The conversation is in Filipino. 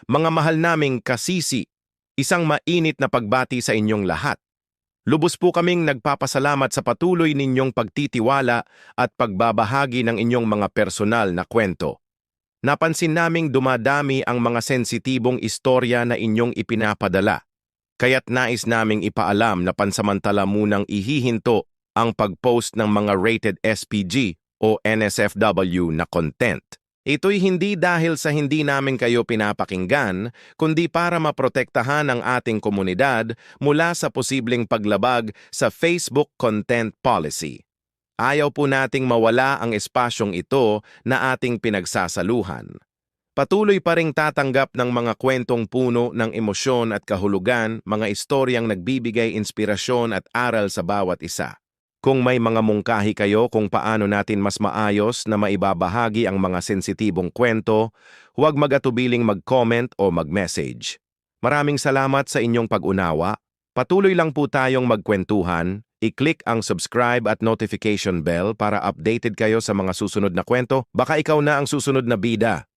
Mga mahal naming kasisi, isang mainit na pagbati sa inyong lahat. Lubos po kaming nagpapasalamat sa patuloy ninyong pagtitiwala at pagbabahagi ng inyong mga personal na kwento. Napansin naming dumadami ang mga sensitibong istorya na inyong ipinapadala, kaya't nais naming ipaalam na pansamantala munang ihihinto ang pag-post ng mga rated SPG o NSFW na content. Ito'y hindi dahil sa hindi namin kayo pinapakinggan, kundi para maprotektahan ang ating komunidad mula sa posibleng paglabag sa Facebook Content Policy. Ayaw po nating mawala ang espasyong ito na ating pinagsasaluhan. Patuloy pa ring tatanggap ng mga kwentong puno ng emosyon at kahulugan, mga istoryang nagbibigay inspirasyon at aral sa bawat isa. Kung may mga mungkahi kayo kung paano natin mas maayos na maibabahagi ang mga sensitibong kwento, huwag mag-atubiling mag-comment o mag-message. Maraming salamat sa inyong pag-unawa. Patuloy lang po tayong magkwentuhan. I-click ang subscribe at notification bell para updated kayo sa mga susunod na kwento. Baka ikaw na ang susunod na bida.